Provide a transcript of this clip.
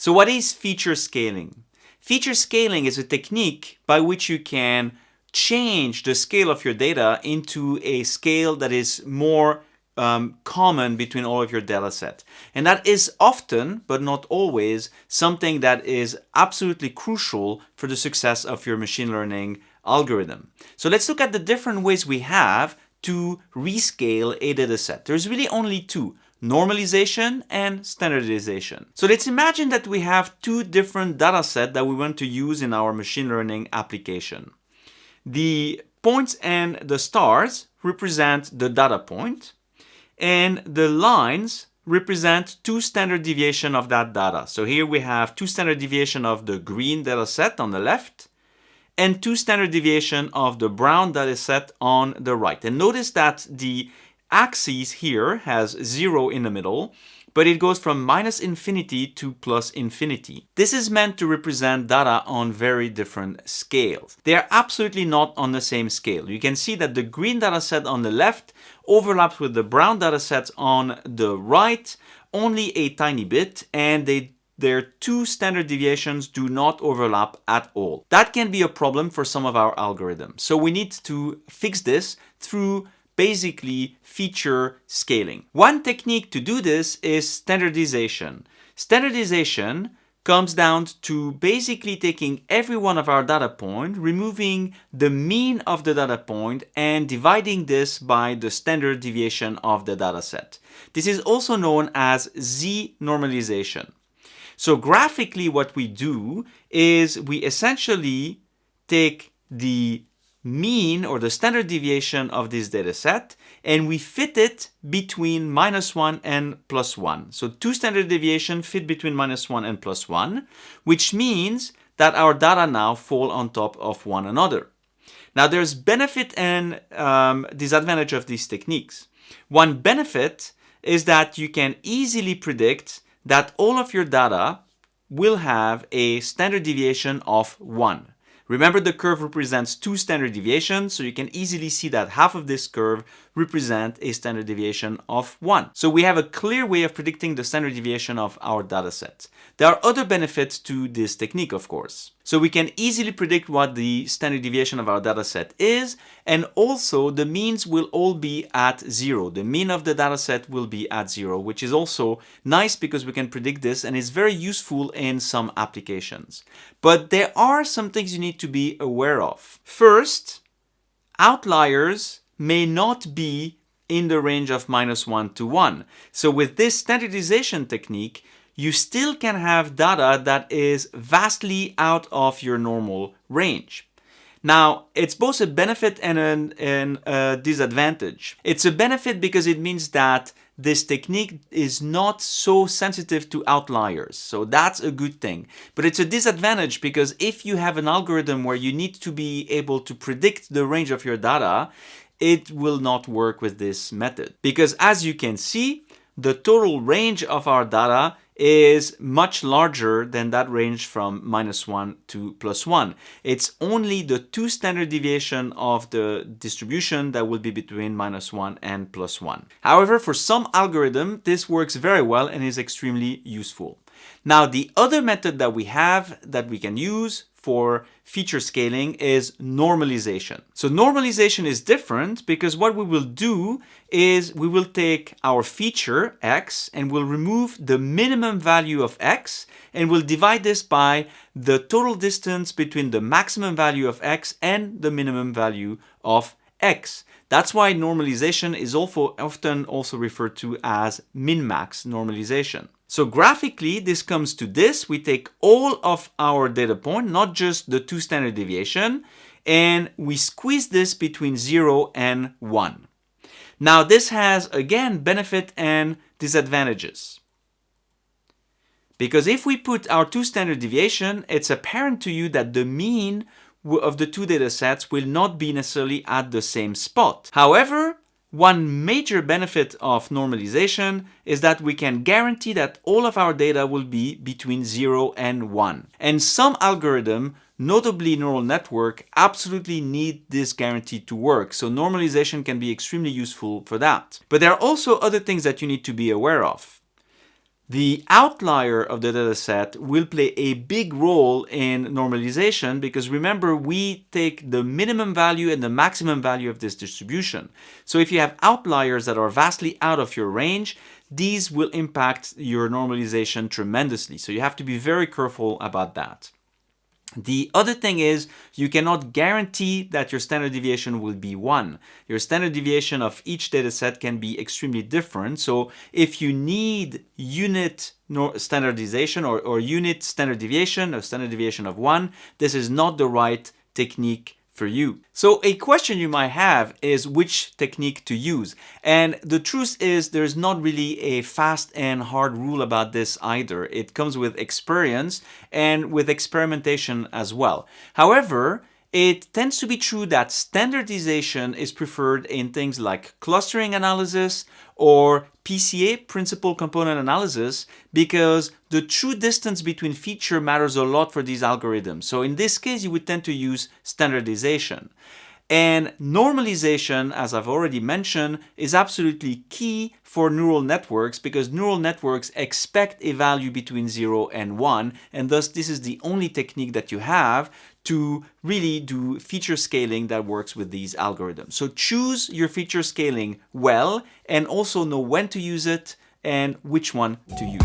So what is feature scaling? Feature scaling is a technique by which you can change the scale of your data into a scale that is more common between all of your data set. And that is often, but not always, something that is absolutely crucial for the success of your machine learning algorithm. So let's look at the different ways we have to rescale a data set. There's really only two: normalization and standardization. So let's imagine that we have two different data sets that we want to use in our machine learning application. The points and the stars represent the data point, and the lines represent two standard deviation of that data. So here we have two standard deviation of the green data set on the left and two standard deviation of the brown data set on the right. And notice that the axis here has 0 in the middle, but it goes from -infinity to +infinity. This is meant to represent data on very different scales. They are absolutely not on the same scale. You can see that the green data set on the left overlaps with the brown data set on the right only a tiny bit, and their two standard deviations do not overlap at all. That can be a problem for some of our algorithms. So we need to fix this through basically feature scaling. One technique to do this is standardization. Standardization comes down to basically taking every one of our data points, removing the mean of the data point, and dividing this by the standard deviation of the data set. This is also known as z-normalization. So graphically what we do is we essentially take the mean or the standard deviation of this data set and we fit it between -1 and +1. So two standard deviation fit between -1 and +1, which means that our data now fall on top of one another. Now there's benefit and disadvantage of these techniques. One benefit is that you can easily predict that all of your data will have a standard deviation of 1. Remember, the curve represents two standard deviations, so you can easily see that half of this curve represents a standard deviation of 1. So we have a clear way of predicting the standard deviation of our data set. There are other benefits to this technique, of course. So we can easily predict what the standard deviation of our data set is, and also the means will all be at 0. The mean of the data set will be at 0, which is also nice because we can predict this and is very useful in some applications. But there are some things you need to be aware of. First, outliers may not be in the range of -1 to 1. So with this standardization technique, you still can have data that is vastly out of your normal range. Now, it's both a benefit and a disadvantage. It's a benefit because it means that this technique is not so sensitive to outliers. So that's a good thing. But it's a disadvantage because if you have an algorithm where you need to be able to predict the range of your data, it will not work with this method. Because as you can see, the total range of our data is much larger than that range from -1 to +1. It's only the two standard deviation of the distribution that will be between -1 and +1. However, for some algorithm, this works very well and is extremely useful. Now, the other method that we have that we can use for feature scaling is normalization. So normalization is different because what we will do is we will take our feature x and we'll remove the minimum value of x and we'll divide this by the total distance between the maximum value of x and the minimum value of x. That's why normalization is often also referred to as min-max normalization. So graphically, this comes to this. We take all of our data point, not just the two standard deviation, and we squeeze this between 0 and 1. Now, this has, again, benefit and disadvantages. Because if we put our two standard deviation, it's apparent to you that the mean of the two data sets will not be necessarily at the same spot. However, one major benefit of normalization is that we can guarantee that all of our data will be between 0 and 1. And some algorithm, notably neural network, absolutely need this guarantee to work. So normalization can be extremely useful for that. But there are also other things that you need to be aware of. The outlier of the data set will play a big role in normalization because remember, we take the minimum value and the maximum value of this distribution. So if you have outliers that are vastly out of your range, these will impact your normalization tremendously. So you have to be very careful about that. The other thing is you cannot guarantee that your standard deviation will be 1. Your standard deviation of each data set can be extremely different. So if you need unit standardization or unit standard deviation or standard deviation of 1, this is not the right technique for you. So a question you might have is which technique to use. And the truth is there's not really a fast and hard rule about this either. It comes with experience and with experimentation as well. However, it tends to be true that standardization is preferred in things like clustering analysis or PCA, principal component analysis, because the true distance between features matters a lot for these algorithms. So in this case, you would tend to use standardization. And normalization, as I've already mentioned, is absolutely key for neural networks because neural networks expect a value between 0 and 1, and thus this is the only technique that you have to really do feature scaling that works with these algorithms. So choose your feature scaling well and also know when to use it and which one to use.